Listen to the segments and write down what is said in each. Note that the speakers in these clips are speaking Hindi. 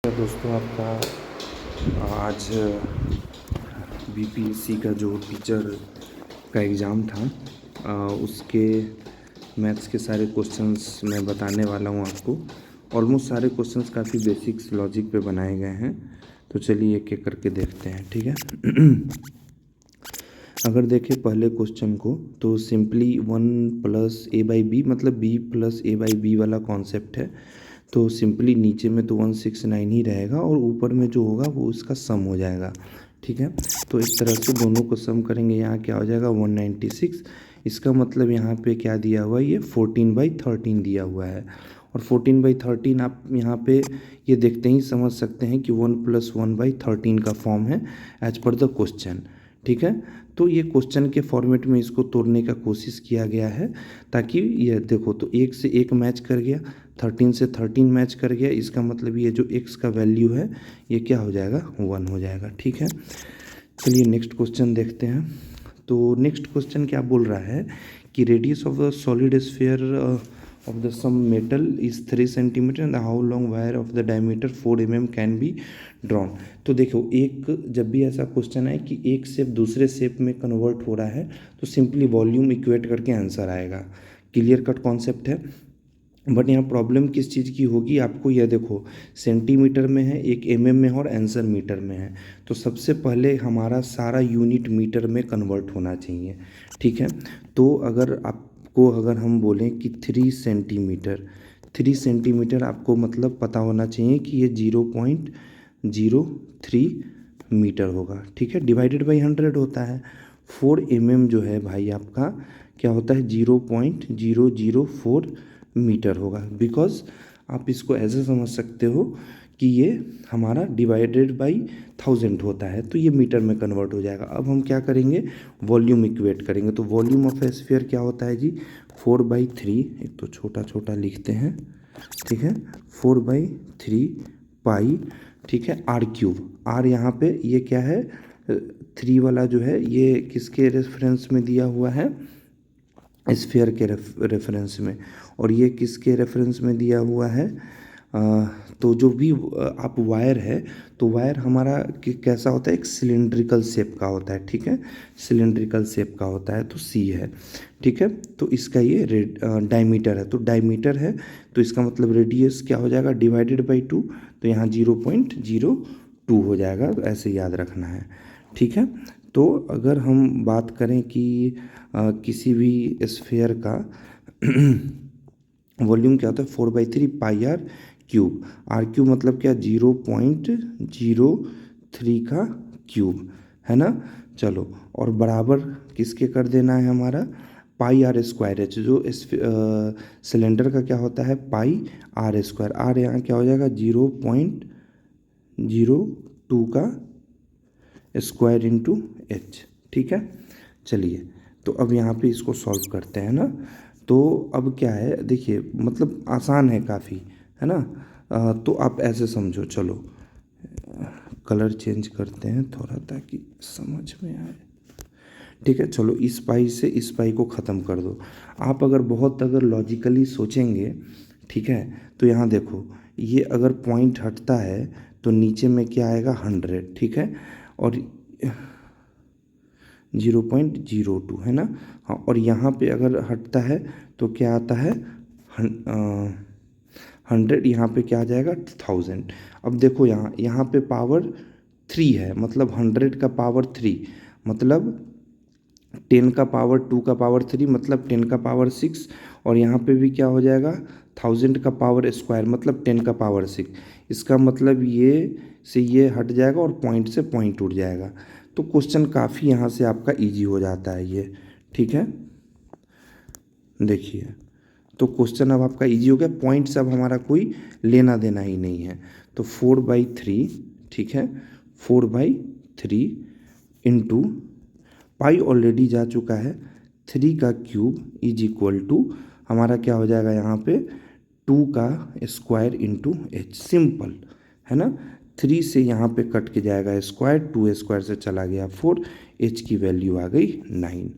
दोस्तों आपका आज बीपीएससी का जो टीचर का एग्ज़ाम था उसके मैथ्स के सारे क्वेश्चंस मैं बताने वाला हूं आपको। ऑलमोस्ट सारे क्वेश्चंस काफ़ी बेसिक्स लॉजिक पे बनाए गए हैं, तो चलिए एक एक करके देखते हैं, ठीक है। अगर देखें पहले क्वेश्चन को तो सिंपली 1+a/b मतलब b+a/b वाला कॉन्सेप्ट है। तो सिंपली नीचे में तो 169 ही रहेगा और ऊपर में जो होगा वो उसका सम हो जाएगा, ठीक है। तो इस तरह से दोनों को सम करेंगे, यहाँ क्या हो जाएगा 196। इसका मतलब यहाँ पे क्या दिया हुआ है, ये 14/13 दिया हुआ है। और 14/13 आप यहाँ पे ये देखते ही समझ सकते हैं कि 1+1/13 का फॉर्म है एज पर द क्वेश्चन, ठीक है। तो ये क्वेश्चन के फॉर्मेट में इसको तोड़ने का कोशिश किया गया है ताकि ये देखो तो 1 से 1 मैच कर गया, 13 से 13 मैच कर गया। इसका मतलब ये जो x का वैल्यू है ये क्या हो जाएगा 1 हो जाएगा, ठीक है। चलिए नेक्स्ट क्वेश्चन देखते हैं। तो नेक्स्ट क्वेश्चन क्या बोल रहा है कि radius of the solid sphere of the some metal is 3 centimeter and how long wire of the diameter 4 mm can be drawn। तो देखो एक जब भी ऐसा क्वेश्चन है कि एक शेप दूसरे शेप में कन्वर्ट हो रहा है तो सिंपली वॉल्यूम इक्वेट करके आंसर आएगा। क्लियर कट कॉन्सेप्ट है। बट यहाँ प्रॉब्लम किस चीज़ की होगी, आपको यह देखो सेंटीमीटर में है, एक mm में है और आंसर मीटर में है। तो सबसे पहले हमारा सारा यूनिट मीटर में कन्वर्ट होना चाहिए, ठीक है। तो अगर हम बोलें कि 3 सेंटीमीटर आपको मतलब पता होना चाहिए कि ये 0.03 मीटर होगा, ठीक है। डिवाइडेड बाई 100 होता है। 4 mm जो है भाई आपका क्या होता है 0.004 मीटर होगा। बिकॉज आप इसको ऐसे समझ सकते हो कि ये हमारा डिवाइडेड बाई 1000 होता है तो ये मीटर में कन्वर्ट हो जाएगा। अब हम क्या करेंगे, वॉल्यूम इक्वेट करेंगे। तो वॉल्यूम ऑफ ए स्फीयर क्या होता है जी 4/3, एक तो छोटा छोटा लिखते हैं, ठीक है, 4/3 पाई, ठीक है, r³। r यहाँ पे ये क्या है 3 वाला जो है ये किसके रेफरेंस में दिया हुआ है, स्फीयर के रेफरेंस में। और ये किसके रेफरेंस में दिया हुआ है, तो जो भी आप वायर है तो वायर हमारा कैसा होता है, एक सिलेंड्रिकल शेप का होता है, ठीक है, सिलेंड्रिकल शेप का होता है तो सी है, ठीक है। तो इसका ये डायमीटर है, तो डायमीटर है तो इसका मतलब रेडियस क्या हो जाएगा डिवाइडेड बाई 2, तो यहाँ 0.02 हो जाएगा। तो ऐसे याद रखना है, ठीक है। तो अगर हम बात करें कि किसी भी स्फीयर का वॉल्यूम क्या होता है 4/3 πr³ r³ मतलब क्या 0.03 का क्यूब है ना। चलो और बराबर किसके कर देना है हमारा πr²h, जो सिलेंडर का क्या होता है πr²। r यहाँ क्या हो जाएगा 0.02 का स्क्वायर इंटू h, ठीक है। चलिए तो अब यहाँ पे इसको सॉल्व करते हैं ना। तो अब क्या है देखिए मतलब आसान है काफ़ी, है ना। तो आप ऐसे समझो, चलो कलर चेंज करते हैं थोड़ा ताकि समझ में आए, ठीक है। चलो इस पाई से इस पाई को ख़त्म कर दो। आप अगर लॉजिकली सोचेंगे, ठीक है, तो यहाँ देखो ये अगर पॉइंट हटता है तो नीचे में क्या आएगा 100, ठीक है, और 0.02 है ना। हाँ, और यहाँ पे अगर हटता है तो क्या आता है 100, यहाँ पे क्या आ जाएगा 1000। अब देखो यहाँ पे पावर 3 है, मतलब 100 का पावर 3 मतलब 10 का पावर 2 का पावर 3 मतलब 10 का पावर 6। और यहाँ पे भी क्या हो जाएगा 1000 का पावर स्क्वायर मतलब 10 का पावर 6। इसका मतलब ये से ये हट जाएगा और पॉइंट से पॉइंट उठ जाएगा। तो क्वेश्चन काफ़ी यहाँ से आपका इजी हो जाता है ये, ठीक है। देखिए तो क्वेश्चन अब आपका इजी हो गया, पॉइंट से अब हमारा कोई लेना देना ही नहीं है। तो 4/3, ठीक है, 4/3 इंटू पाई ऑलरेडी जा चुका है 3 का क्यूब इज इक्वल टू हमारा क्या हो जाएगा यहाँ पे 2 का स्क्वायर इंटू h। सिंपल है ना। 3 से यहाँ पे कट के जाएगा स्क्वायर, 2 स्क्वायर से चला गया 4, h की वैल्यू आ गई 9,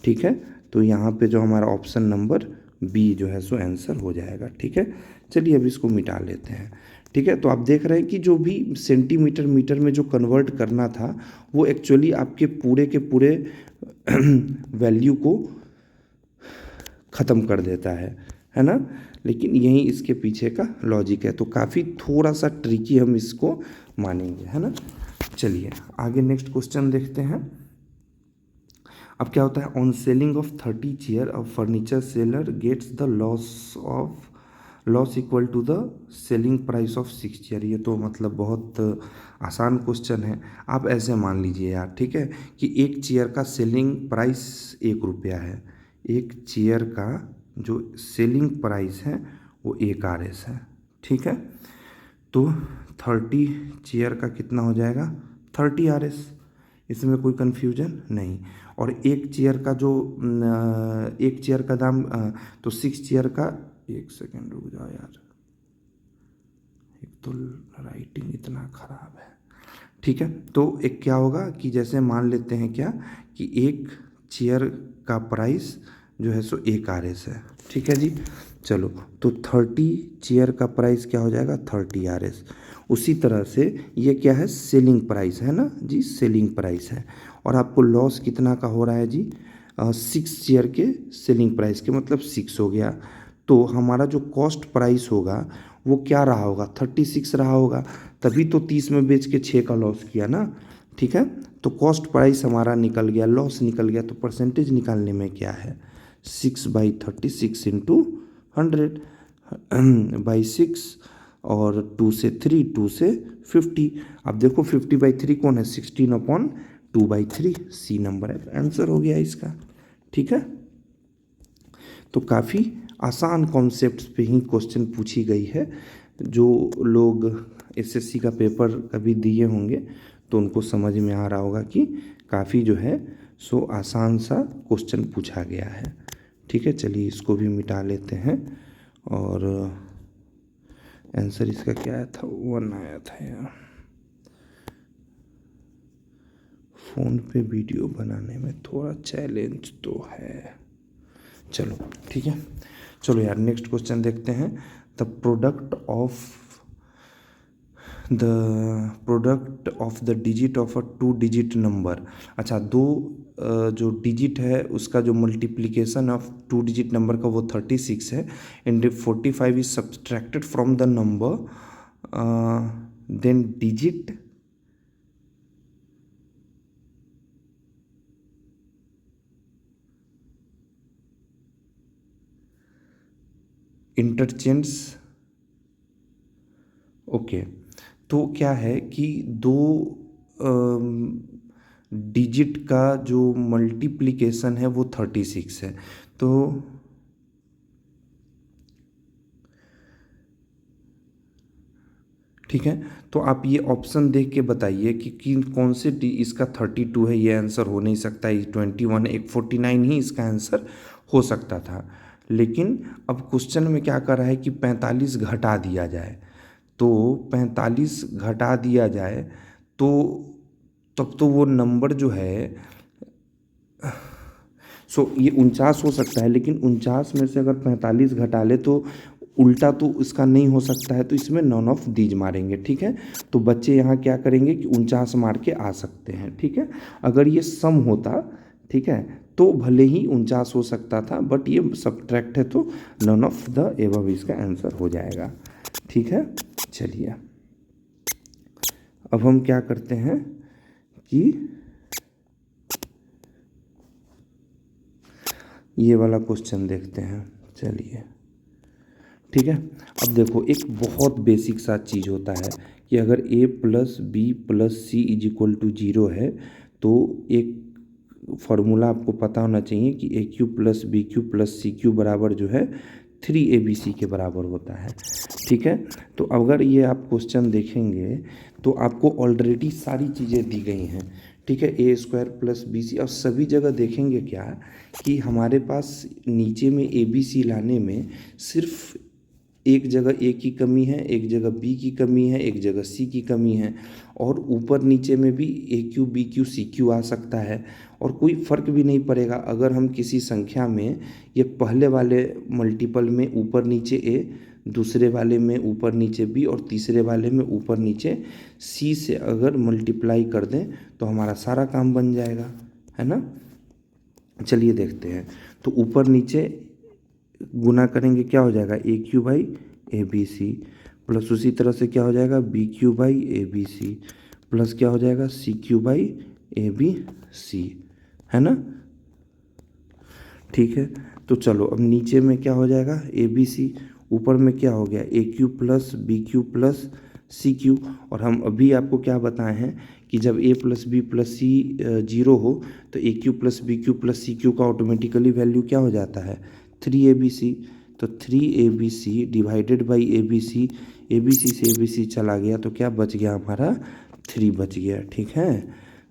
ठीक है। तो यहाँ पे जो हमारा ऑप्शन नंबर बी जो है सो आंसर हो जाएगा, ठीक है। चलिए अब इसको मिटा लेते हैं, ठीक है। तो आप देख रहे हैं कि जो भी सेंटीमीटर मीटर में जो कन्वर्ट करना था वो एक्चुअली आपके पूरे के पूरे वैल्यू को ख़त्म कर देता है ना। लेकिन यही इसके पीछे का लॉजिक है, तो काफ़ी थोड़ा सा ट्रिकी हम इसको मानेंगे, है ना। चलिए आगे नेक्स्ट क्वेश्चन देखते हैं। अब क्या होता है, on selling of 30 chair a furniture seller gets the loss equal to the selling price of 6 chair. ये तो मतलब बहुत आसान क्वेश्चन है। आप ऐसे मान लीजिए यार, ठीक है, कि एक चेयर का सेलिंग प्राइस 1 रुपया है। एक चेयर का जो सेलिंग प्राइस है वो 1 RS है, ठीक है। तो 30 चेयर का कितना हो जाएगा, 30 RS। इसमें कोई कन्फ्यूजन नहीं। और एक चेयर का जो एक चेयर का दाम तो 6 चेयर का, एक सेकेंड रुक जाओ यार, एक तो राइटिंग इतना ख़राब है, ठीक है। तो एक क्या होगा कि जैसे मान लेते हैं क्या कि एक चेयर का प्राइस जो है सो 1 RS है, ठीक है जी। चलो तो 30 चेयर का प्राइस क्या हो जाएगा, 30 RS। उसी तरह से ये क्या है, सेलिंग प्राइस है ना जी, सेलिंग प्राइस है। और आपको लॉस कितना का हो रहा है जी, 6 चेयर के सेलिंग प्राइस के, मतलब 6 हो गया। तो हमारा जो कॉस्ट प्राइस होगा वो क्या रहा होगा, 36 रहा होगा। तभी तो 30 में बेच के 6 का लॉस किया ना, ठीक है। तो कॉस्ट प्राइस हमारा निकल गया, लॉस निकल गया। तो परसेंटेज निकालने में क्या है, 6/36 इंटू 100/6 और 2 से 3, 2 से 50। अब देखो 50/3 कौन है, 16/2/3 सी नंबर है, आंसर हो गया इसका, ठीक है। तो काफ़ी आसान कॉन्सेप्ट्स पे ही क्वेश्चन पूछी गई है। जो लोग एसएससी का पेपर कभी दिए होंगे तो उनको समझ में आ रहा होगा कि काफ़ी जो है सो आसान सा क्वेश्चन पूछा गया है, ठीक है। चलिए इसको भी मिटा लेते हैं। और आंसर इसका क्या आया था, 1 आया था यार। फ़ोन पे वीडियो बनाने में थोड़ा चैलेंज तो है, चलो ठीक है। चलो यार नेक्स्ट क्वेश्चन देखते हैं। The product of the digit of a 2 digit number. अच्छा, दो जो डिजिट है उसका जो मल्टीप्लिकेशन ऑफ 2 डिजिट नंबर का वो 36 है। And 45 is subtracted from the number, then digit interchange. Okay, तो क्या है कि दो डिजिट का जो मल्टीप्लिकेशन है वो 36 है। तो ठीक है, तो आप ये ऑप्शन देख के बताइए कि कौन से इसका 32 है, ये आंसर हो नहीं सकता। 21 एक 49 ही इसका आंसर हो सकता था। लेकिन अब क्वेश्चन में क्या कर रहा है कि 45 घटा दिया जाए, तो 45 घटा दिया जाए तो तब तो वो नंबर जो है ये 49 हो सकता है। लेकिन 49 में से अगर 45 घटा ले तो उल्टा तो इसका नहीं हो सकता है, तो इसमें नॉन ऑफ दीज मारेंगे, ठीक है। तो बच्चे यहाँ क्या करेंगे कि 49 मार के आ सकते हैं, ठीक है। अगर ये सम होता, ठीक है, तो भले ही 49 हो सकता था, बट ये सब्ट्रैक्ट है तो नॉन ऑफ द एबव इसका आंसर हो जाएगा, ठीक है। चलिए अब हम क्या करते हैं कि ये वाला क्वेश्चन देखते हैं। चलिए ठीक है, अब देखो एक बहुत बेसिक सा चीज़ होता है कि अगर a + b + c = 0 है तो एक फार्मूला आपको पता होना चाहिए कि AQ + BQ + CQ बराबर जो है 3ABC के बराबर होता है, ठीक है। तो अगर ये आप क्वेश्चन देखेंगे तो आपको ऑलरेडी सारी चीज़ें दी गई हैं, ठीक है। A² + BC, और सभी जगह देखेंगे क्या कि हमारे पास नीचे में ABC लाने में सिर्फ एक जगह A की कमी है, एक जगह B की कमी है, एक जगह C की कमी है, और ऊपर नीचे में भी AQ BQ CQ आ सकता है, और कोई फ़र्क भी नहीं पड़ेगा। अगर हम किसी संख्या में ये पहले वाले मल्टीपल में ऊपर नीचे A दूसरे वाले में ऊपर नीचे बी और तीसरे वाले में ऊपर नीचे सी से अगर मल्टीप्लाई कर दें तो हमारा सारा काम बन जाएगा, है ना। चलिए देखते हैं। तो ऊपर नीचे गुना करेंगे क्या हो जाएगा, A cube by A B C, plus उसी तरह से क्या हो जाएगा B cube by A B C, plus क्या हो जाएगा C cube by A B C, है ना। ठीक है, तो चलो अब नीचे में क्या हो जाएगा ए बी सी, ऊपर में क्या हो गया A cube plus B cube plus C cube. और हम अभी आपको क्या बताए हैं कि जब A plus B plus C zero हो तो A cube plus B cube plus C cube का ऑटोमेटिकली वैल्यू क्या हो जाता है 3ABC। तो 3ABC divided by A B C से ए बी सी चला गया तो क्या बच गया हमारा 3 बच गया। ठीक है,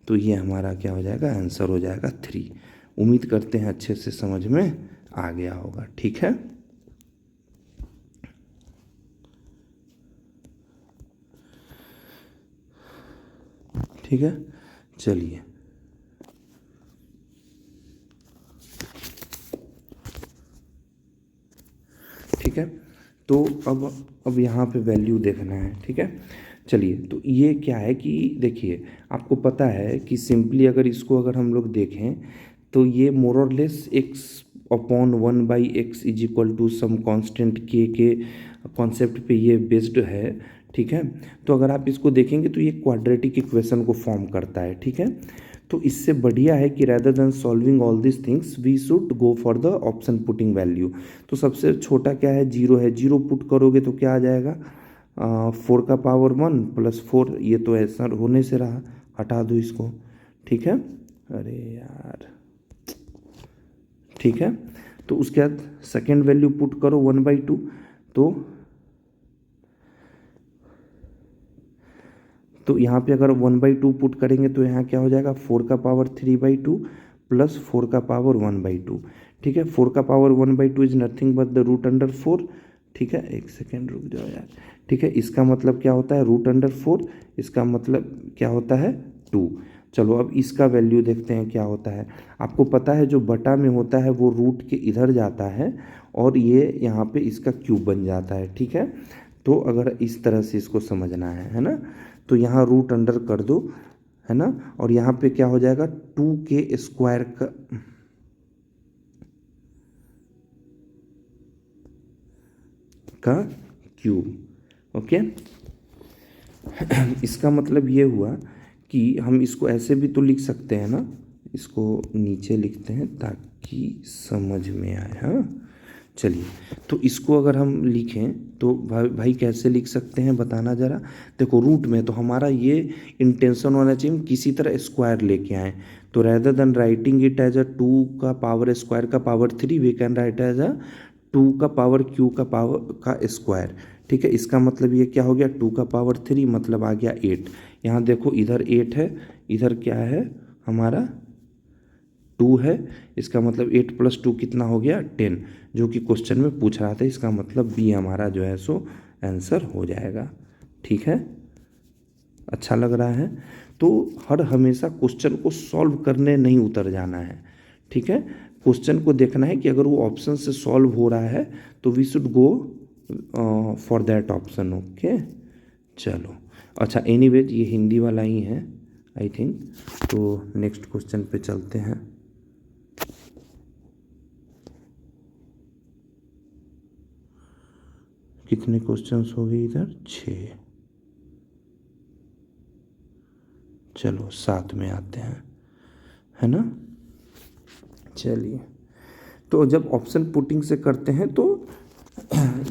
तो ये हमारा क्या हो जाएगा आंसर हो जाएगा 3। उम्मीद करते हैं अच्छे से समझ में आ गया होगा। ठीक है, ठीक है, चलिए ठीक है। तो अब यहाँ पे वैल्यू देखना है। ठीक है, चलिए तो ये क्या है कि देखिए आपको पता है कि सिंपली अगर इसको अगर हम लोग देखें तो ये मोर और less x upon 1/x is equal to some constant के कॉन्सेप्ट पे ये बेस्ड है। ठीक है, तो अगर आप इसको देखेंगे तो ये क्वाड्रेटिक इक्वेशन को फॉर्म करता है। ठीक है, तो इससे बढ़िया है कि rather than solving all this things we should go for the option putting value. तो सबसे छोटा क्या है, जीरो है, जीरो पुट करोगे तो क्या आ जाएगा 4 का पावर 1 प्लस 4, ये तो ऐसा होने से रहा, हटा दो इसको। ठीक है, अरे यार, ठीक है, तो उसके बाद सेकेंड वैल्यू पुट करो 1/2, तो यहाँ पे अगर 1/2 पुट करेंगे तो यहाँ क्या हो जाएगा 4 का पावर 3/2 प्लस 4 का पावर 1/2। ठीक है, 4 का power 1/2 is nothing but the root under 4। ठीक है, एक सेकेंड रुक जाओ यार। ठीक है, इसका मतलब क्या होता है रूट अंडर 4, इसका मतलब क्या होता है 2। चलो अब इसका वैल्यू देखते हैं क्या होता है। आपको पता है जो बटा में होता है वो रूट के इधर जाता है और ये यहाँ पे इसका क्यूब बन जाता है। ठीक है, तो अगर इस तरह से इसको समझना है ना, तो यहाँ रूट अंडर कर दो, है ना, और यहाँ पे क्या हो जाएगा 2k² का क्यूब। ओके, इसका मतलब ये हुआ कि हम इसको ऐसे भी तो लिख सकते हैं ना, इसको नीचे लिखते हैं ताकि समझ में आए। हाँ, चलिए तो इसको अगर हम लिखें तो भाई कैसे लिख सकते हैं बताना ज़रा। देखो रूट में तो हमारा ये इंटेंशन होना चाहिए हम किसी तरह स्क्वायर लेके आएँ। तो rather than writing it as a 2 का पावर स्क्वायर का power 3 we can write as a 2 का पावर क्यू का पावर का स्क्वायर। ठीक है, इसका मतलब ये क्या हो गया 2 का पावर 3 मतलब आ गया 8। यहाँ देखो इधर 8 है, इधर क्या है हमारा 2 है, इसका मतलब 8 + 2 कितना हो गया 10, जो कि क्वेश्चन में पूछ रहा था। इसका मतलब बी हमारा जो है सो आंसर हो जाएगा। ठीक है, अच्छा लग रहा है। तो हर हमेशा क्वेश्चन को सॉल्व करने नहीं उतर जाना है। ठीक है, क्वेश्चन को देखना है कि अगर वो ऑप्शन से सॉल्व हो रहा है तो we should go for that option. Okay, चलो अच्छा, एनीवेज ये हिंदी वाला ही है आई थिंक। तो नेक्स्ट क्वेश्चन पे चलते हैं। कितने क्वेश्चंस हो गए इधर 6, चलो 7 में आते हैं, है ना। चलिए, तो जब ऑप्शन पुटिंग से करते हैं तो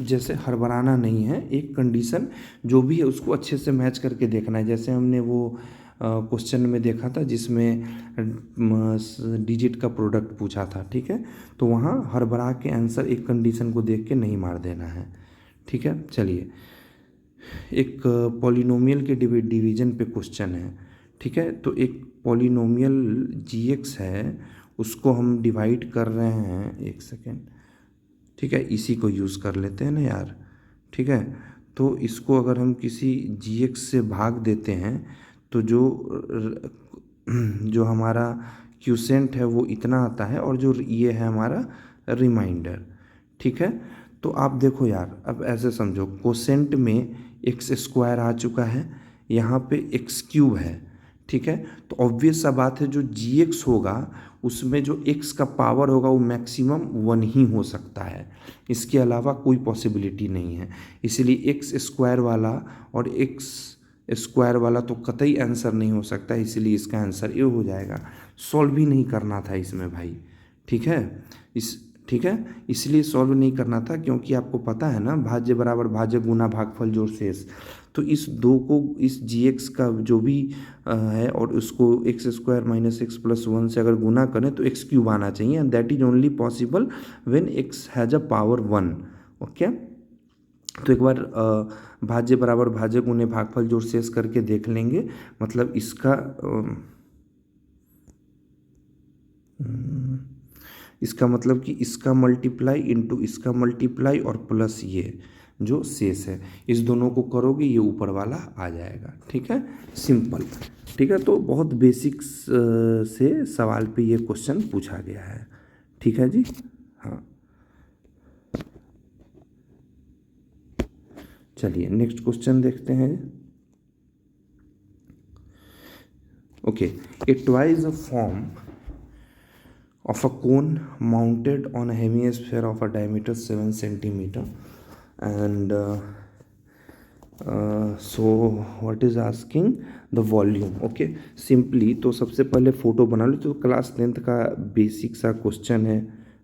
जैसे हड़बड़ाना नहीं है, एक कंडीशन जो भी है उसको अच्छे से मैच करके देखना है। जैसे हमने वो क्वेश्चन में देखा था जिसमें डिजिट का प्रोडक्ट पूछा था। ठीक है, तो वहाँ हड़बड़ा के आंसर एक कंडीशन को देख के नहीं मार देना है। ठीक है, चलिए एक पॉलिनोमियल के डिवीजन पे क्वेश्चन है। ठीक है, तो एक पॉलिनोमियल gx है, उसको हम डिवाइड कर रहे हैं, एक सेकेंड। ठीक है, इसी को यूज़ कर लेते हैं ना यार। ठीक है, तो इसको अगर हम किसी gx से भाग देते हैं तो जो हमारा क्यूसेंट है वो इतना आता है और जो ये है हमारा रिमाइंडर। ठीक है, तो आप देखो यार, अब ऐसे समझो, कोसेंट में एक्स स्क्वायर आ चुका है, यहाँ पे एक्स क्यूब है, ठीक है। तो ऑब्वियस सा बात है, जो जी एक्स होगा उसमें जो एक्स का पावर होगा वो मैक्सिमम 1 ही हो सकता है, इसके अलावा कोई पॉसिबिलिटी नहीं है। इसलिए एक्स स्क्वायर वाला और एक्स स्क्वायर वाला तो कतई आंसर नहीं हो सकता, इसलिए इसका आंसर ये हो जाएगा। सॉल्व भी नहीं करना था इसमें भाई, ठीक है। ठीक है, इसलिए सॉल्व नहीं करना था, क्योंकि आपको पता है ना, भाज्य बराबर भाज्य गुना भागफल जोड़ शेष। तो इस दो को, इस जी एक्स का जो भी है, और उसको x square minus x plus 1 से अगर गुना करें तो एक्स क्यूब आना चाहिए, and that is only possible when x has a power 1। Okay, तो एक बार भाज्य बराबर भाज्य गुने भागफल जोड़ शेष करके देख लेंगे। मतलब इसका मतलब कि इसका मल्टीप्लाई इंटू इसका मल्टीप्लाई और प्लस ये जो शेष है, इस दोनों को करोगे ये ऊपर वाला आ जाएगा, ठीक है, सिंपल। ठीक है, तो बहुत बेसिक्स से सवाल पे ये क्वेश्चन पूछा गया है, ठीक है जी। हाँ, चलिए नेक्स्ट क्वेश्चन देखते हैं। Okay, A toy is a form of a cone mounted on a hemisphere of a diameter 7 centimeter, and so what is asking the volume। Okay, simply तो सबसे पहले फ़ोटो बना लो, तो क्लास 10th का बेसिक सा क्वेश्चन है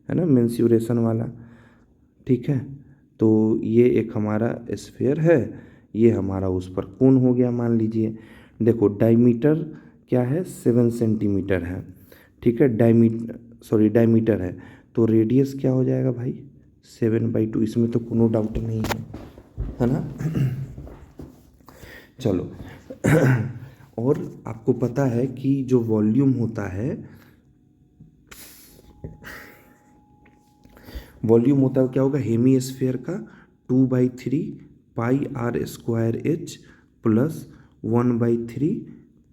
ना, मेंस्युरेशन वाला, ठीक है। तो ये एक हमारा स्फीयर है, ये हमारा उस पर कोन हो गया, मान लीजिए। देखो डायमीटर क्या है, 7 सेंटीमीटर है, ठीक है, डायमीटर है, तो रेडियस क्या हो जाएगा भाई, 7/2, इसमें तो कोनो डाउट नहीं है ना। चलो और आपको पता है कि जो वॉल्यूम होता है, क्या होगा, हेमी स्फीयर का 2/3 pi are square h plus 1/3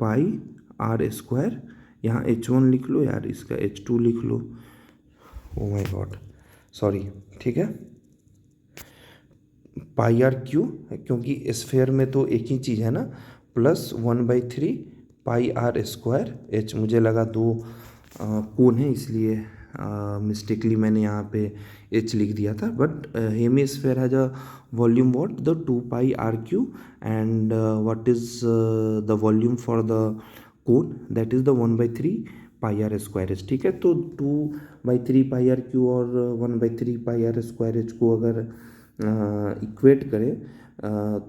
pi are square, यहाँ H1 लिख लो यार, इसका H2 लिख लो, ओ माय गॉड सॉरी, ठीक है, पाई आर क्यू, क्योंकि स्फीयर में तो एक ही चीज़ है ना, plus 1/3 pi are square h, मुझे लगा दो कोन है, इसलिए मिस्टेकली मैंने यहाँ पे एच लिख दिया था, but hemisphere has a volume what, the 2 pi are cube, and what is the volume for the cone, that is the 1/3 pi are square H, ठीक है। तो 2/3 पाई आर क्यू और 1/3 पाई आर स्क्वायर एच को अगर इक्वेट करें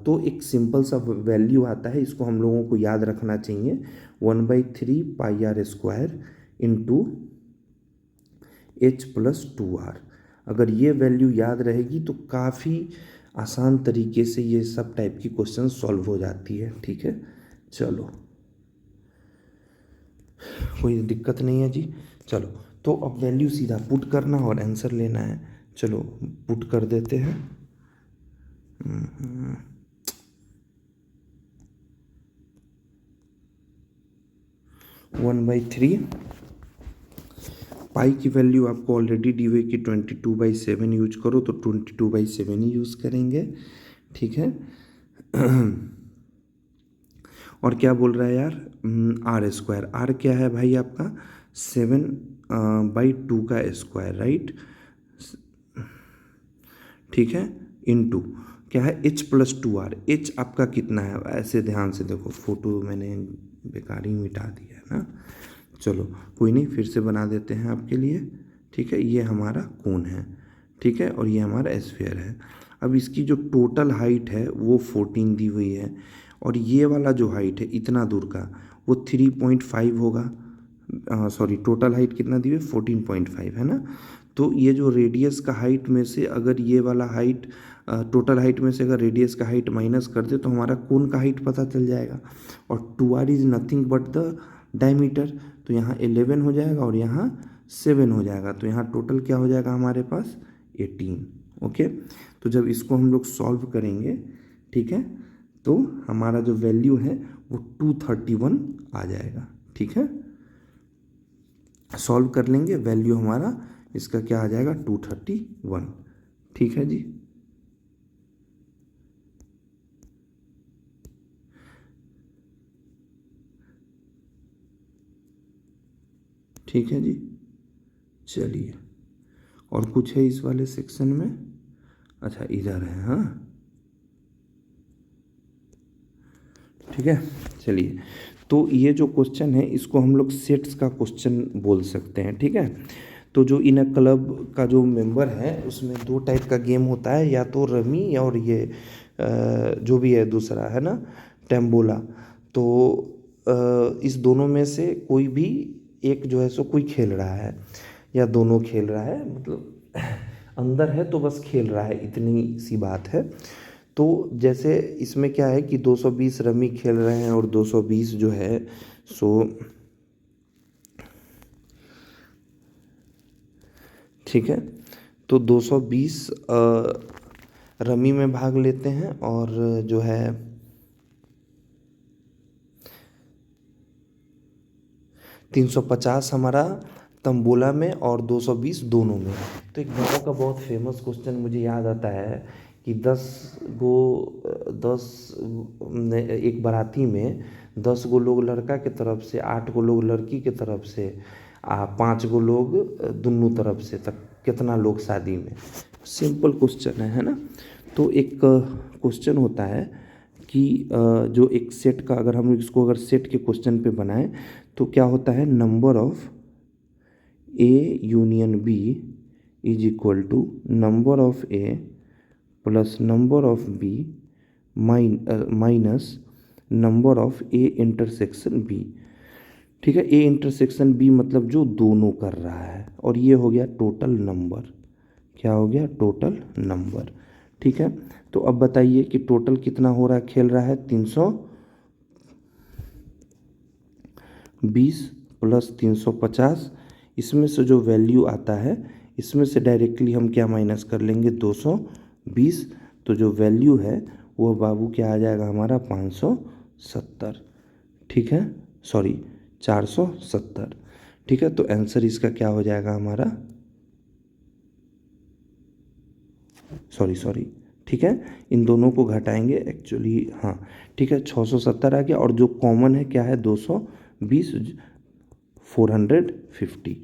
तो एक सिंपल सा वैल्यू आता है, इसको हम लोगों को याद रखना चाहिए, 1/3 pi are square into h plus 2r। अगर ये वैल्यू याद रहेगी तो काफ़ी आसान तरीके से ये सब टाइप की क्वेश्चन सॉल्व हो जाती है, ठीक है। चलो, कोई दिक्कत नहीं है जी। चलो, तो अब वैल्यू सीधा पुट करना और आंसर लेना है। चलो पुट कर देते हैं। 1/3 पाई की वैल्यू आपको ऑलरेडी दी हुई कि 22/7 यूज करो, तो 22/7 ही यूज़ करेंगे, ठीक है। और क्या बोल रहा है यार, आर स्क्वायर, आर क्या है भाई आपका 7/2 का स्क्वायर, राइट, ठीक है, इनटू क्या है एच प्लस 2r। एच आपका कितना है, ऐसे ध्यान से देखो, फोटो मैंने बेकार ही मिटा दिया है ना, चलो कोई नहीं, फिर से बना देते हैं आपके लिए, ठीक है। ये हमारा कोन है, ठीक है, और ये हमारा स्फीयर है। अब इसकी जो टोटल हाइट है वो 14 दी हुई है, और ये वाला जो हाइट है इतना दूर का वो 3.5 होगा, सॉरी टोटल हाइट कितना दी हुई है 14.5 है ना। तो ये जो रेडियस का हाइट में से अगर ये वाला हाइट, टोटल हाइट में से अगर रेडियस का हाइट माइनस कर दे तो हमारा कोन का हाइट पता चल जाएगा, और 2r is nothing but the diameter, तो यहाँ 11 हो जाएगा और यहाँ 7 हो जाएगा, तो यहाँ टोटल क्या हो जाएगा हमारे पास 18। ओके, तो जब इसको हम लोग सॉल्व करेंगे, ठीक है, तो हमारा जो वैल्यू है वो 231 आ जाएगा, ठीक है। सॉल्व कर लेंगे, वैल्यू हमारा इसका क्या आ जाएगा 231, ठीक है जी। ठीक है जी, चलिए और कुछ है इस वाले सेक्शन में? अच्छा इधर है, हाँ ठीक है। चलिए, तो ये जो क्वेश्चन है इसको हम लोग सेट्स का क्वेश्चन बोल सकते हैं, ठीक है। तो जो इन अ क्लब का जो मेंबर है उसमें दो टाइप का गेम होता है, या तो रमी और ये जो भी है दूसरा है ना, टेम्बोला। तो इस दोनों में से कोई भी एक जो है सो कोई खेल रहा है या दोनों खेल रहा है, मतलब अंदर है तो बस खेल रहा है, इतनी सी बात है। तो जैसे इसमें क्या है कि 220 रमी खेल रहे हैं और 220 जो है सो ठीक है, तो 220 रमी में भाग लेते हैं और जो है 350 हमारा तंबोला में और 220 दोनों में। तो एक गाँव का बहुत फेमस क्वेश्चन मुझे याद आता है कि 10 एक बाराती में 10 गो लोग लड़का के तरफ से, 8 गो लोग लड़की के तरफ से, 5 गो लोग दोनों तरफ से, तक कितना लोग शादी में। सिंपल क्वेश्चन है ना। तो एक क्वेश्चन होता है कि जो एक सेट का, अगर हम इसको अगर सेट के क्वेश्चन पे बनाएं तो क्या होता है, number of A union B is equal to number of A plus number of B minus number of A intersection B. ठीक है, ए इंटरसेक्शन बी मतलब जो दोनों कर रहा है, और ये हो गया टोटल नंबर। क्या हो गया, टोटल नंबर। ठीक है, तो अब बताइए कि टोटल कितना हो रहा है, खेल रहा है 320 प्लस 350। इसमें से जो वैल्यू आता है इसमें से डायरेक्टली हम क्या माइनस कर लेंगे, 220। तो जो वैल्यू है वो बाबू क्या आ जाएगा हमारा, 570। ठीक है, सॉरी 470। ठीक है, तो आंसर इसका क्या हो जाएगा हमारा, सॉरी ठीक है, इन दोनों को घटाएंगे एक्चुअली, हाँ ठीक है, 670 आ गया, और जो कॉमन है क्या है, 220, 450।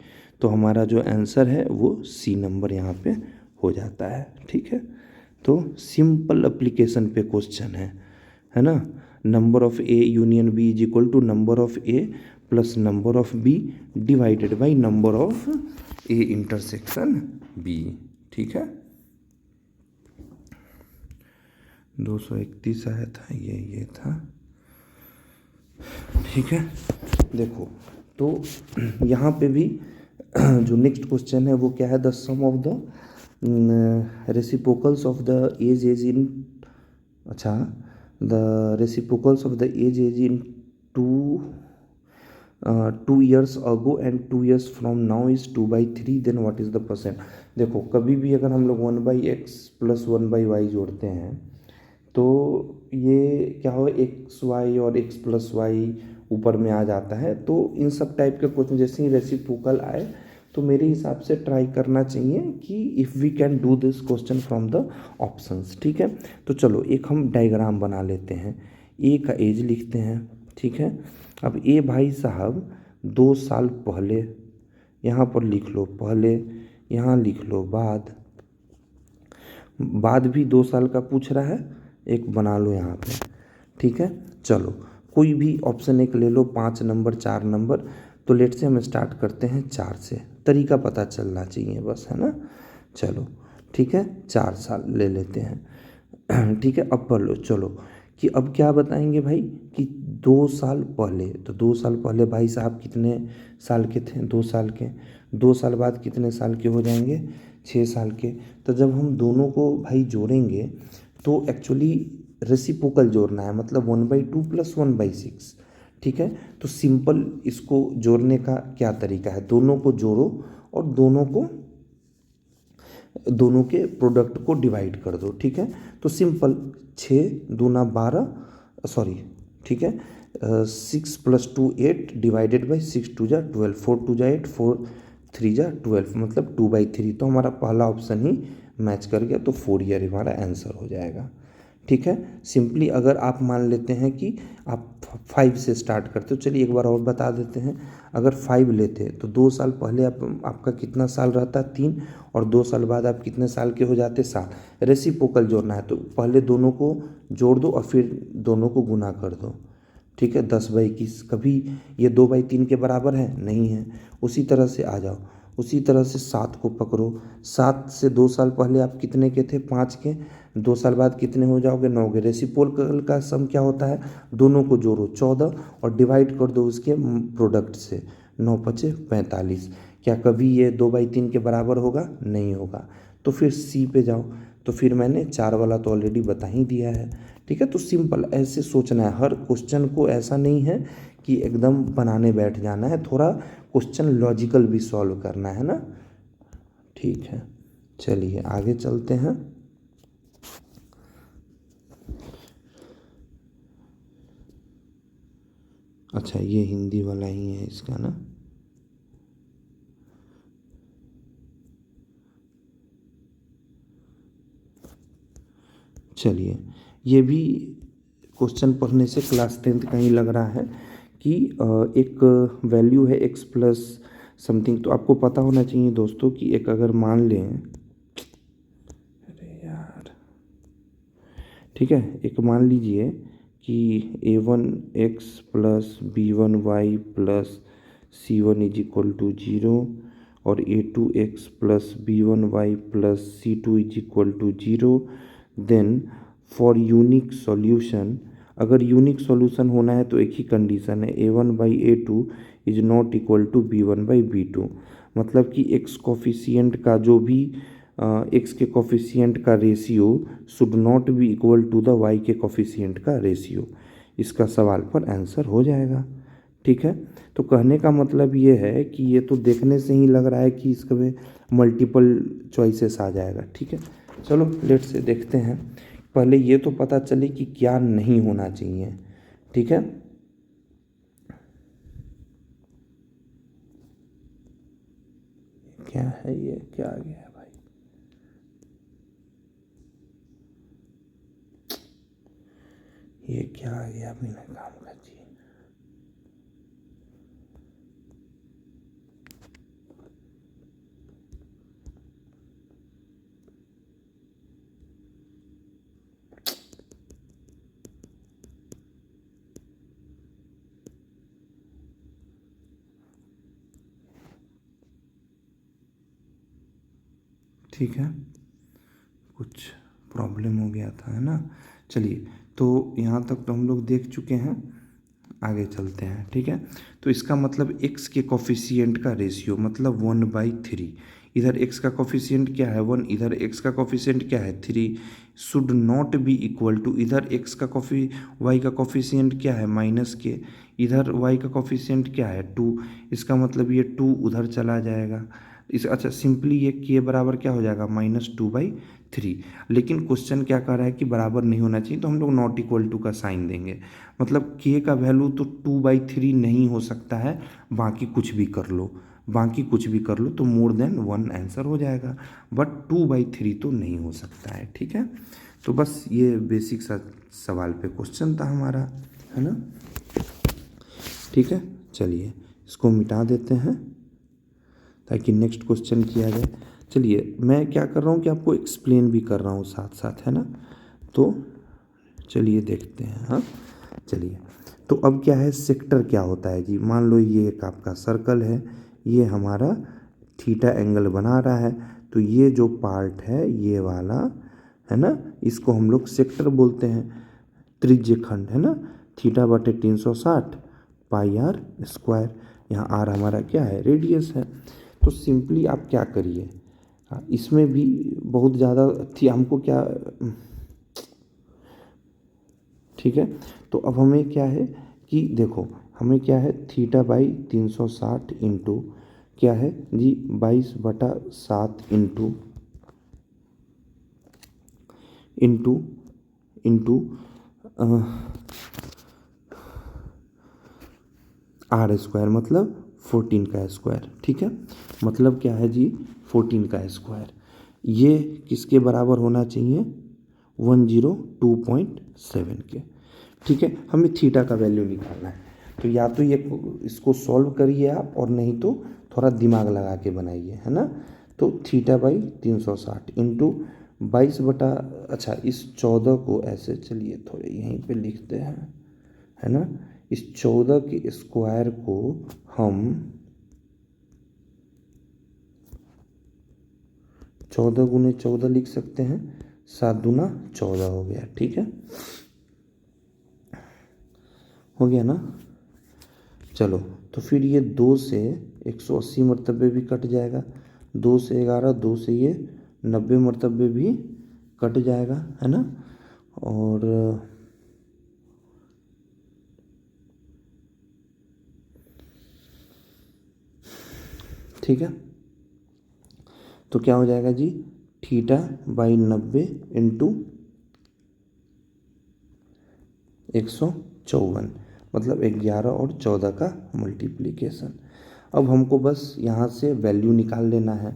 तो हमारा जो आंसर है वो सी नंबर यहाँ पे हो जाता है। ठीक है, तो सिंपल एप्लीकेशन पे क्वेश्चन है ना। Number of A union B is equal to number of A plus number of B divided by number of A intersection B. ठीक है, 231 आया था, ये था। ठीक है, देखो तो यहाँ पे भी जो नेक्स्ट क्वेश्चन है वो क्या है, the sum of the reciprocals of the age in, अच्छा the reciprocals of the age in 2 years ago and 2 years from now is 2/3, then what is the percent। देखो कभी भी अगर हम लोग 1/x प्लस 1/y जोड़ते हैं तो ये क्या हो, एक्स वाई और एक्स प्लस वाई ऊपर में आ जाता है। तो इन सब टाइप के क्वेश्चन जैसे ही रेसिप्रोकल आए तो मेरे हिसाब से ट्राई करना चाहिए कि if we can do this question from the options. ठीक है, तो चलो एक हम डायग्राम बना लेते हैं, ए का एज लिखते हैं। ठीक है, अब ए भाई साहब 2 साल पहले, यहाँ पर लिख लो पहले, यहाँ लिख लो बाद, बाद भी 2 साल का पूछ रहा है, एक बना लो यहाँ पे। ठीक है, चलो कोई भी ऑप्शन एक ले लो, 5 नंबर 4 नंबर। तो लेट से हम स्टार्ट करते हैं 4 से, तरीका पता चलना चाहिए बस, है ना। चलो ठीक है, 4 साल ले लेते हैं। ठीक है, अब पढ़ लो, चलो कि अब क्या बताएंगे भाई कि 2 साल पहले, तो 2 साल पहले भाई साहब कितने साल के थे, 2 साल के। 2 साल बाद कितने साल के हो जाएंगे, 6 साल के। तो जब हम दोनों को भाई जोड़ेंगे तो एक्चुअली रेसिप्रोकल जोड़ना है, मतलब 1/2 प्लस 1/6। ठीक है, तो सिंपल इसको जोड़ने का क्या तरीका है, दोनों को जोड़ो और दोनों के प्रोडक्ट को डिवाइड कर दो। ठीक है, तो सिंपल 6 दूना 12, सॉरी ठीक है, 6 + 2 8 डिवाइडेड बाई 6 2 जा 12, 4 2 जा 8, 4 3 जा 12, मतलब 2/3। तो हमारा पहला ऑप्शन ही मैच कर गया तो 4 ईयर हमारा आंसर हो जाएगा। ठीक है, सिंपली अगर आप मान लेते हैं कि आप 5 से स्टार्ट करते हो, चलिए एक बार और बता देते हैं। अगर 5 लेते तो 2 साल पहले आपका कितना साल रहता, 3, और 2 साल बाद आप कितने साल के हो जाते, 7। रेसिप्रोकल जोड़ना है तो पहले दोनों को जोड़ दो और फिर दोनों को गुना कर दो। ठीक है, 10/21। कभी ये 2/3 के बराबर है, नहीं है। उसी तरह से आ जाओ, उसी तरह से 7 को पकड़ो। 7 से 2 साल पहले आप कितने के थे, 5 के। 2 साल बाद कितने हो जाओगे, 9 के। रेसिप्रोकल का सम क्या होता है, दोनों को जोड़ो 14 और डिवाइड कर दो उसके प्रोडक्ट से, 9×5=45। क्या कभी ये 2/3 के बराबर होगा, नहीं होगा। तो फिर सी पे जाओ, तो फिर मैंने 4 वाला तो ऑलरेडी बता ही दिया है। ठीक है, तो सिंपल ऐसे सोचना है हर क्वेश्चन को, ऐसा नहीं है कि एकदम बनाने बैठ जाना है, थोड़ा क्वेश्चन लॉजिकल भी सॉल्व करना है ना। ठीक है, चलिए आगे चलते हैं। अच्छा, ये हिंदी वाला ही है इसका ना। चलिए, ये भी क्वेश्चन पढ़ने से क्लास 10th का ही लग रहा है कि एक वैल्यू है x प्लस समथिंग। तो आपको पता होना चाहिए दोस्तों कि एक अगर मान लें, अरे यार, ठीक है, एक मान लीजिए कि a1x plus b1y plus c1 = 0 और a2x plus b1y plus c2 = 0। Then for unique solution, अगर यूनिक सॉल्यूशन होना है तो एक ही कंडीशन है, a1/a2 ≠ b1/b2। मतलब कि x कोफिशिएंट का जो भी x के कोफिशिएंट का ratio should not be equal to the y के कोफिशिएंट का रेशियो। इसका सवाल पर आंसर हो जाएगा। ठीक है, तो कहने का मतलब ये है कि ये तो देखने से ही लग रहा है कि इसमें मल्टीपल चॉइसेस आ जाएगा। ठीक है, चलो लेट से देखते हैं। पहले ये तो पता चले कि क्या नहीं होना चाहिए। ठीक है, क्या है ये, क्या आ गया है भाई, ये क्या आ गया बिना काम का जी। ठीक है, कुछ प्रॉब्लम हो गया था, है ना। चलिए, तो यहाँ तक तो हम लोग देख चुके हैं, आगे चलते हैं। ठीक है, तो इसका मतलब x के कोफिशिएंट का रेशियो मतलब 1/3। इधर x का कोफिशिएंट क्या है, 1, इधर x का कोफिशिएंट क्या है, 3। Should not be equal to, इधर y का कोफिशिएंट क्या है, -k, इधर y का कोफिशिएंट क्या है, 2। इसका मतलब ये 2 उधर चला जाएगा। अच्छा, सिंपली ये k बराबर क्या हो जाएगा, -2/3। लेकिन क्वेश्चन क्या कह रहा है कि बराबर नहीं होना चाहिए, तो हम लोग नॉट इक्वल टू का साइन देंगे। मतलब k का वैल्यू तो 2/3 नहीं हो सकता है, बाकी कुछ भी कर लो, बाकी कुछ भी कर लो तो मोर देन 1 आंसर हो जाएगा, बट 2/3 तो नहीं हो सकता है। ठीक है, तो बस ये बेसिक सा सवाल पे क्वेश्चन था हमारा, है ना। ठीक है, चलिए इसको मिटा देते हैं ताकि नेक्स्ट क्वेश्चन किया जाए। चलिए, मैं क्या कर रहा हूँ कि आपको एक्सप्लेन भी कर रहा हूँ साथ साथ, है ना। तो चलिए देखते हैं। हाँ, चलिए, तो अब क्या है, सेक्टर क्या होता है जी। मान लो ये एक आपका सर्कल है, ये हमारा थीटा एंगल बना रहा है, तो ये जो पार्ट है ये वाला, है ना, इसको हम लोग सेक्टर बोलते हैं। त्रिज्य खंड, है ना, θ/360 πr²। यहाँ r हमारा क्या है, रेडियस है। तो सिंपली आप क्या करिए, हाँ, इसमें भी बहुत ज़्यादा थी हमको क्या, ठीक है। तो अब हमें क्या है कि देखो, हमें क्या है, θ/360 इंटू क्या है जी, 22/7 इंटू इंटू इंटू r² मतलब 14 का स्क्वायर। ठीक है, मतलब क्या है जी, 14 का स्क्वायर। ये किसके बराबर होना चाहिए, 102.7 के। ठीक है, हमें थीटा का वैल्यू निकालना है, तो या तो ये इसको सॉल्व करिए आप, और नहीं तो थोड़ा दिमाग लगा के बनाइए, है ना। तो थीटा बाई 360 इंटू 22 बटा, अच्छा इस 14 को ऐसे, चलिए थोड़े यहीं पे लिखते हैं, है ना। इस 14 के स्क्वायर को हम 14 गुने 14 लिख सकते हैं, 7 दूना 14 हो गया। ठीक है, हो गया ना। चलो, तो फिर ये 2 से 180 मरतबे भी कट जाएगा, 2 से 11, 2 से ये 90 मरतबे भी कट जाएगा, है ना। और ठीक है, तो क्या हो जाएगा जी, थीटा बाई 90 इंटू 154, मतलब 11 और 14 का मल्टीप्लिकेशन। अब हमको बस यहाँ से वैल्यू निकाल लेना है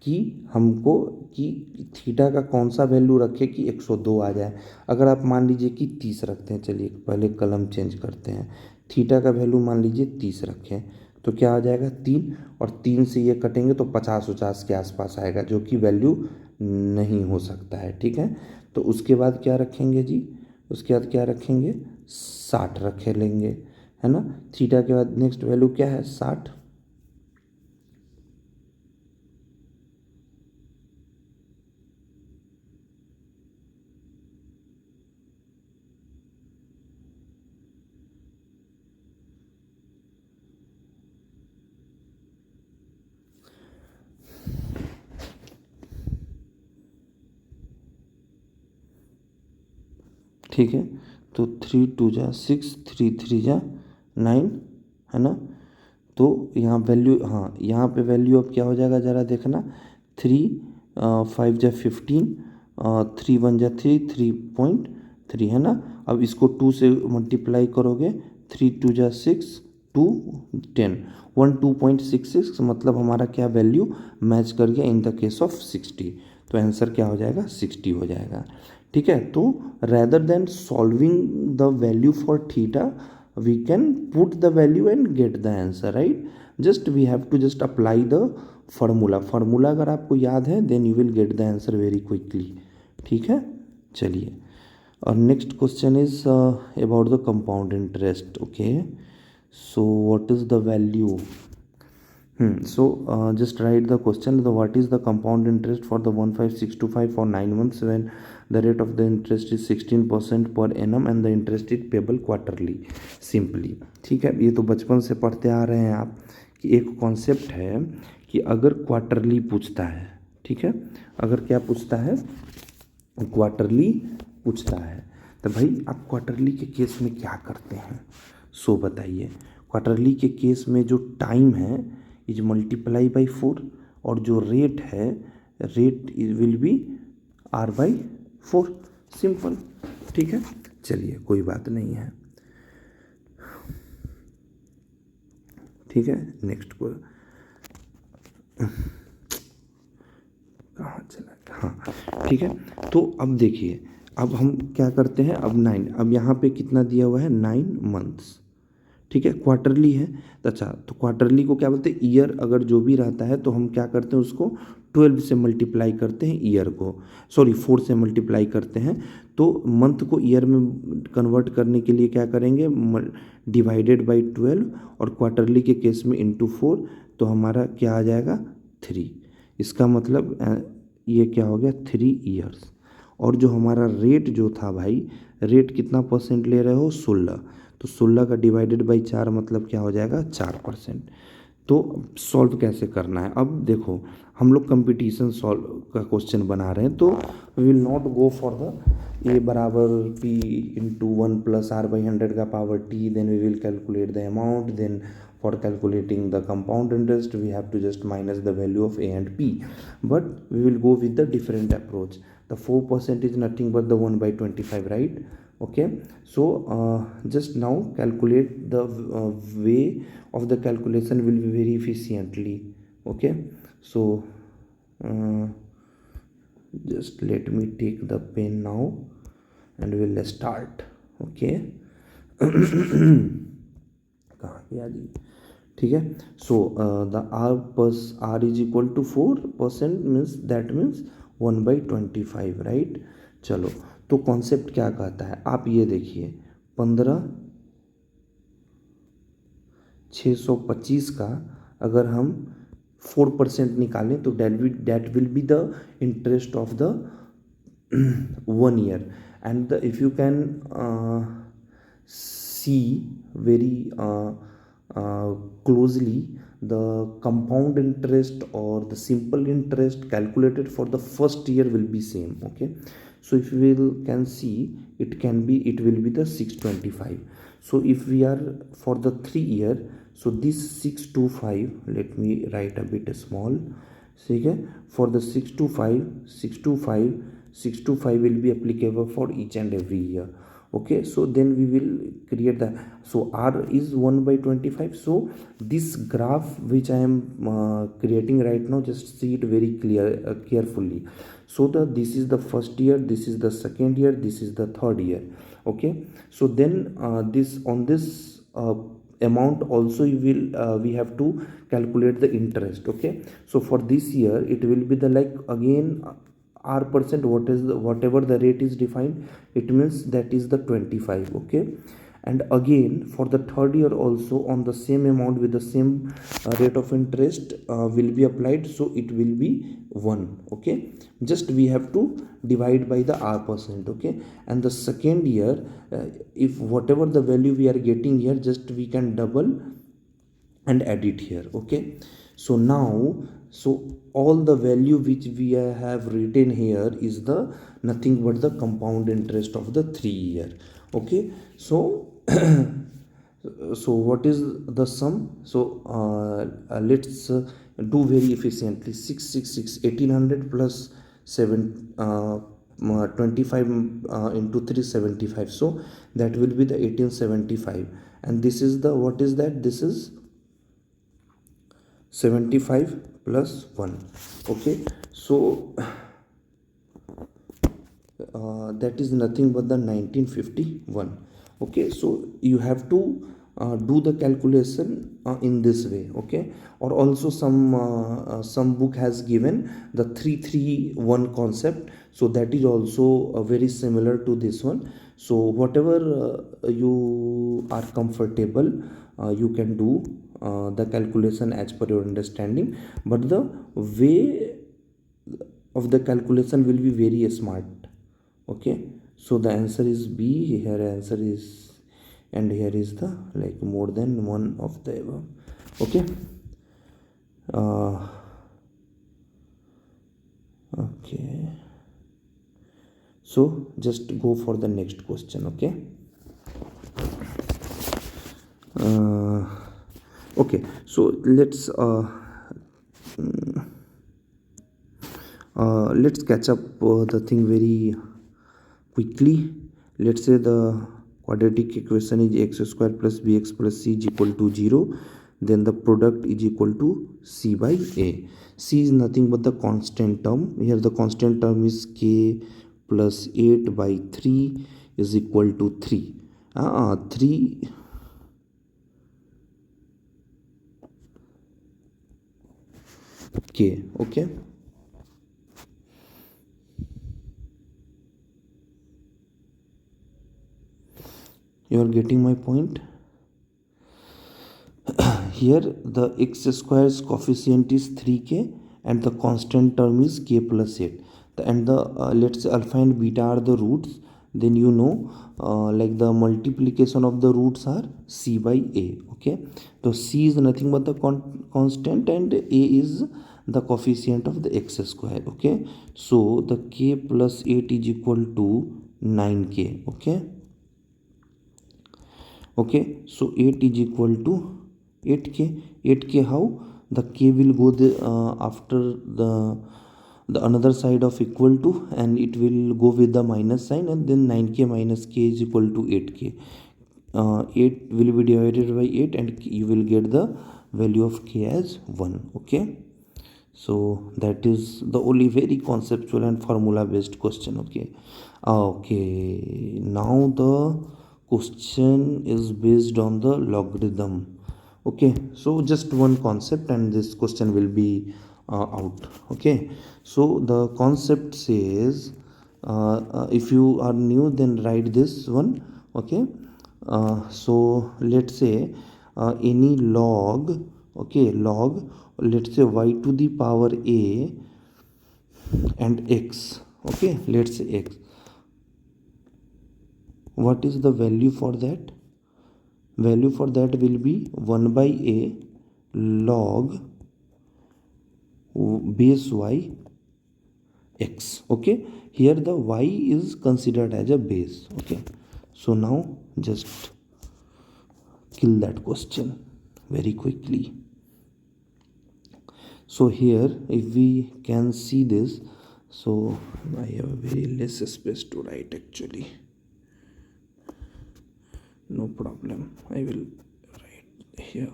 कि हमको कि थीटा का कौन सा वैल्यू रखे कि 102 आ जाए। अगर आप मान लीजिए कि 30 रखते हैं, चलिए पहले कलम चेंज करते हैं, थीटा का वैल्यू मान लीजिए 30 रखें, तो क्या आ जाएगा 3, और 3 से ये कटेंगे तो 50 के आसपास आएगा, जो कि वैल्यू नहीं हो सकता है। ठीक है, तो उसके बाद क्या रखेंगे जी, उसके बाद क्या रखेंगे, 60 रखे लेंगे, है ना। थीटा के बाद नेक्स्ट वैल्यू क्या है, 60। ठीक है, तो 3 2 जा 6, 3 3 जा 9, है ना। तो यहाँ वैल्यू, हाँ यहाँ पे वैल्यू अब क्या हो जाएगा ज़रा देखना, 3 5 जा 15, 3 1 जा 3, 3.3, है ना। अब इसको 2 से मल्टीप्लाई करोगे, 3 2 जा 6, 2 10, 12.66, मतलब हमारा क्या वैल्यू मैच कर गया इन द केस ऑफ 60, तो आंसर क्या हो जाएगा, 60 हो जाएगा। ठीक है, तो rather than solving the value for theta, we can put the value and get the answer, right? Just we have to just apply the formula अगर आपको याद है, then you will get the answer very quickly। ठीक है, चलिए, और next question is about the compound interest. Okay, so what is the value, so just write the question, the what is the compound interest for the 15625 for 9 months when the rate of the interest is 16% per annum and the interest is payable quarterly simply। ठीक है, ये तो बचपन से पढ़ते आ रहे हैं आप कि एक कॉन्सेप्ट है कि अगर क्वार्टरली पूछता है, ठीक है, अगर क्या पूछता है, क्वार्टरली पूछता है, तो भाई आप क्वार्टरली के केस में क्या करते हैं, सो बताइए। क्वार्टरली के केस में जो टाइम है इज मल्टीप्लाई बाई 4, और जो रेट है, rate will be R/4, simple. ठीक है, चलिए कोई बात नहीं है। ठीक है, नेक्स्ट को कहाँ चला, हाँ ठीक है। तो अब देखिए, अब हम क्या करते हैं, अब 9, अब यहाँ पे कितना दिया हुआ है, 9 मंथ्स। ठीक है, क्वार्टरली है, तो अच्छा, तो क्वार्टरली को क्या बोलते हैं, ईयर अगर जो भी रहता है तो हम क्या करते हैं, उसको 12 से मल्टीप्लाई करते हैं, ईयर को, सॉरी 4 से मल्टीप्लाई करते हैं। तो मंथ को ईयर में कन्वर्ट करने के लिए क्या करेंगे, डिवाइडेड बाई 12, और क्वार्टरली के केस में इंटू 4, तो हमारा क्या आ जाएगा, 3। इसका मतलब ये क्या हो गया, 3 ईयर्स। और जो हमारा रेट जो था भाई, रेट कितना परसेंट ले रहे हो, 16, तो 16 का डिवाइडेड बाई 4 मतलब क्या हो जाएगा, 4%। तो सॉल्व कैसे करना है, अब देखो हम लोग कंपटीशन सॉल्व का क्वेश्चन बना रहे हैं, तो we will not go for the A बराबर P into 1 plus R by 100 का power T, then we will calculate the amount, then for calculating the compound interest we have to just minus the value of a and p, but we will go with the different approach। the 4% is nothing but the 1 by 25, right? Okay, so just now calculate the way of the calculation will be very efficiently। okay, so just let me take the pen now and we'll start. Okay. कहाँ गया जी? ठीक है. So the R is equal to 4% means that means 1/25, right. चलो, तो कॉन्सेप्ट क्या कहता है आप ये देखिए. 15,625 का अगर हम 4% निकालें तो that will be the interest of the 1 year. And if you can see very closely, the compound interest or the simple interest calculated for the first year will be same. Okay, so if we can see, it will be the 625. So if we are for the 3 year, so this 625, let me write a bit small. ठीक है. For the 625 will be applicable for each and every year. Okay, so then we will create the, so r is 1/25. So this graph which I am creating right now, just see it very carefully. So this is the first year, this is the second year, this is the third year. Okay, so then this on this amount also we have to calculate the interest. Okay, so for this year it will be the, like, again, r percent, whatever the rate is defined, it means that is the 25. Okay, and again for the third year also on the same amount with the same rate of interest will be applied, so it will be 1. Okay, just we have to divide by the r percent. Okay, and the second year, if whatever the value we are getting here, just we can double and add it here. Okay, so now, so all the value which we have written here is the nothing but the compound interest of the 3 year. Okay, so so what is the sum? So let's do very efficiently. 666 1800 plus 7 25 into 375, so that will be the 1875. And this is the, what is that? This is 75 plus 1. Okay, so that is nothing but the 1951. Okay, so you have to do the calculation in this way. Okay, or also some book has given the 331 concept, so that is also very similar to this one. So whatever you are comfortable, you can do the calculation as per your understanding, but the way of the calculation will be very smart. Okay, so the answer is B. Here answer is, and here is the, like, more than one of the above. Okay, okay, so just go for the next question. Okay, okay, so let's catch up the thing very quickly. Let's say the quadratic equation is x square plus bx plus c is equal to 0. Then the product is equal to c by a. C is nothing but the constant term. Here the constant term is k plus 8 by 3 is equal to 3. 3 k. Okay, you are getting my point. Here the x square's coefficient is 3k and the constant term is k plus 8. And the let's say alpha and beta are the roots. Then you know, like, the multiplication of the roots are c by a. Okay, so c is nothing but the constant and a is the coefficient of the x square. Okay, so the k plus 8 is equal to 9k. Okay, okay, so 8 is equal to 8k. How? The k will go after the another side of equal to, and it will go with the minus sign, and then 9k minus k is equal to 8k. 8 will be divided by 8 and you will get the value of k as 1. Okay, So that is the only very conceptual and formula based question. Okay, now the question is based on the logarithm. Okay, so just one concept and this question will be out. Okay, so the concept says, if you are new then write this one. Okay, so let's say any log, okay, log, let's say y to the power a and x. Okay, let's say x, what is the value for that? Value for that will be 1 by a log base y x. Okay, here the y is considered as a base. Okay, so now just kill that question very quickly. So here if we can see this, so I have a very less space to write actually. No problem, I will write here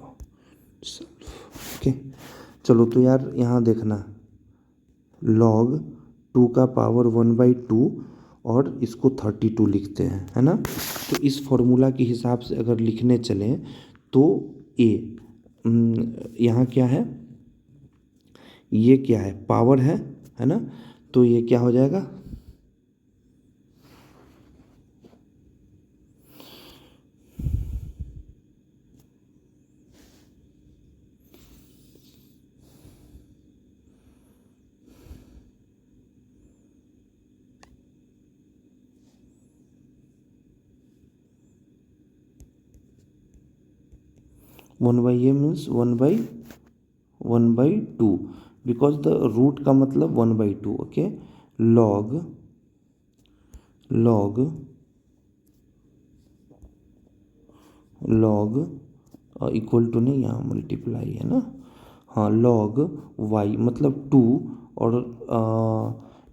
self. Okay, चलो तो यार यहाँ देखना, log 2 का पावर 1/2 और इसको 32 लिखते हैं, है ना। तो इस फॉर्मूला के हिसाब से अगर लिखने चलें तो ए, यहाँ क्या है, ये क्या है, पावर है ना। तो ये क्या हो जाएगा, one by A means 1/2 because the root का मतलब 1/2. ओके, लॉग इक्वल टू नहीं, यहाँ मल्टीप्लाई है ना, हाँ, लॉग वाई मतलब 2 और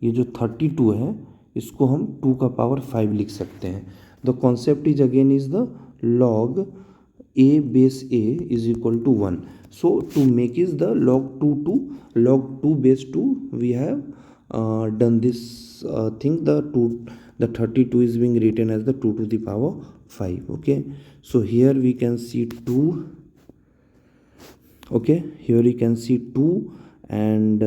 ये जो 32 है इसको हम 2 का पावर 5 लिख सकते हैं. The concept is again is the log a base a is equal to 1. So to make is the log 2 to log 2 base 2 we have done this thing. The 32 is being written as the 2 to the power 5. Okay, so here we can see 2. Okay, here you can see 2 and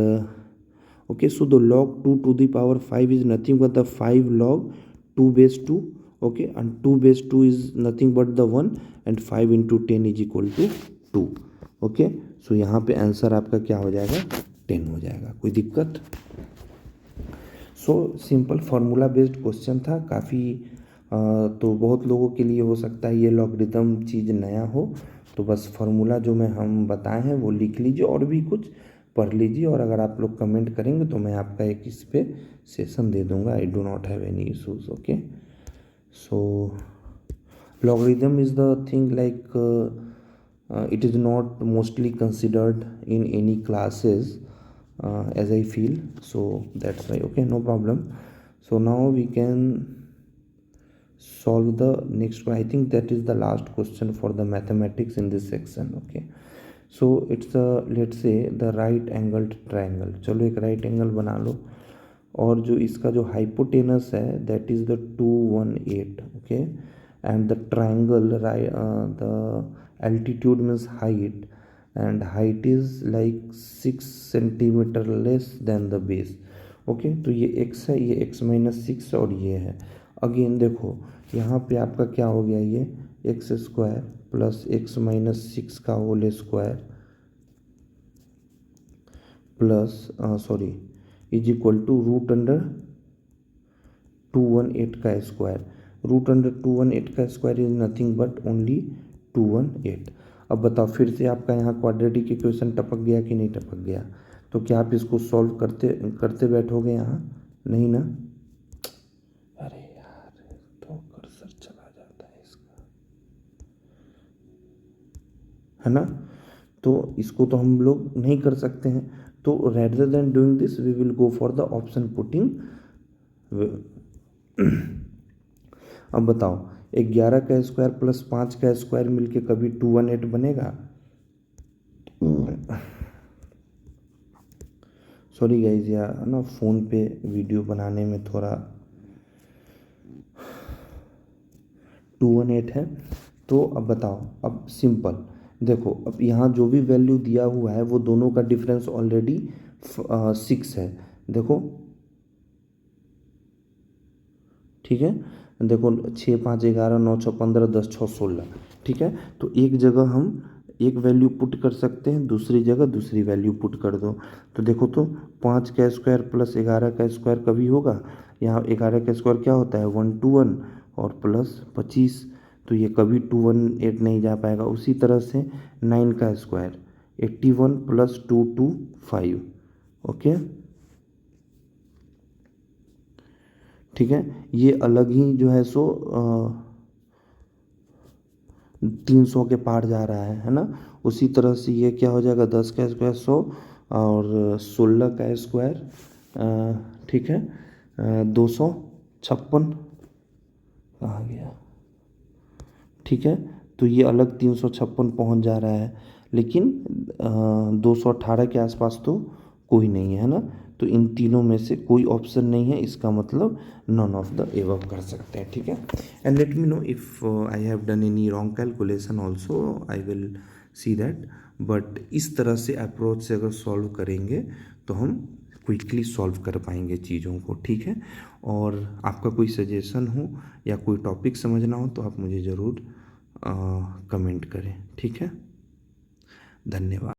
okay, so the log 2 to the power 5 is nothing but the 5 log 2 base 2. Okay, and 2 base 2 is nothing but the 1 and 5 into 10 is equal to 2. Okay, सो यहाँ पे आंसर आपका क्या हो जाएगा, 10 हो जाएगा. कोई दिक्कत? So simple formula based question था काफ़ी. तो बहुत लोगों के लिए हो सकता है ये लॉगरिदम चीज़ नया हो, तो बस फार्मूला जो हम बताए हैं वो लिख लीजिए और भी कुछ पढ़ लीजिए. और अगर आप लोग कमेंट करेंगे तो मैं आपका एक इस पे सेशन दे दूँगा. I do not have any issues. Okay, so logarithm is the thing like it is not mostly considered in any classes as I feel, so that's why. Okay, no problem. So now we can solve the next one. I think that is the last question for the mathematics in this section. Okay, so it's let's say the right angled triangle. चलो एक right angle बना लो और जो इसका जो हाइपोटेनस है that is the 218. Okay, and the triangle the altitude means height and height is like 6 centimetre less than the base. Okay, तो ये x है, ये x-6 और ये है. अगेन देखो यहाँ पे आपका क्या हो गया, ये x² प्लस x-6 का whole square plus sorry is equal to root under 218 का स्क्वायर. रूट अंडर 218 का square is nothing but only 218. अब बताओ फिर से आपका यहाँ क्वाड्रेटिक इक्वेशन टपक गया कि नहीं टपक गया? तो क्या आप इसको सॉल्व करते बैठोगे यहाँ? नहीं ना. अरे यार तो कर्सर चला जाता है इसका, है ना. तो इसको तो हम लोग नहीं कर सकते हैं. तो rather than doing this we will go for the option putting. अब बताओ 11 का स्क्वायर प्लस 5 का स्क्वायर मिलके कभी 218 बनेगा? सॉरी गाइज, यार ना फ़ोन पे वीडियो बनाने में थोड़ा 218 है। तो अब बताओ, अब सिंपल देखो, अब यहाँ जो भी वैल्यू दिया हुआ है वो दोनों का डिफरेंस ऑलरेडी 6 है। देखो ठीक है, देखो 6 5 11 9 6 15 10 6 16, ठीक है। तो एक जगह हम एक वैल्यू पुट कर सकते हैं, दूसरी जगह दूसरी वैल्यू पुट कर दो। तो देखो तो 5 का स्क्वायर प्लस 11 का स्क्वायर कभी होगा? यहाँ 11 का स्क्वायर क्या होता है? 121 और प्लस 25, तो ये कभी 218 नहीं जा पाएगा। उसी तरह से 9 का स्क्वायर 81 प्लस 225, ओके ठीक है। ये अलग ही जो है सो 300 के पार जा रहा है ना। उसी तरह से ये क्या हो जाएगा, 10 का स्क्वायर 100 और 16 का स्क्वायर ठीक है 256, कहाँ गया, ठीक है। तो ये अलग 356 पहुंच जा रहा है, लेकिन 218 के आसपास तो कोई नहीं है ना। तो इन तीनों में से कोई ऑप्शन नहीं है, इसका मतलब नॉन ऑफ द एबव कर सकते हैं, ठीक है। And let me know if I have done any wrong calculation also, I will see that. But इस तरह से अप्रोच से अगर सॉल्व करेंगे तो हम क्विकली सॉल्व कर पाएंगे चीज़ों को, ठीक है। और आपका कोई सजेशन हो या कोई टॉपिक समझना हो तो आप मुझे ज़रूर कमेंट करें, ठीक है। धन्यवाद।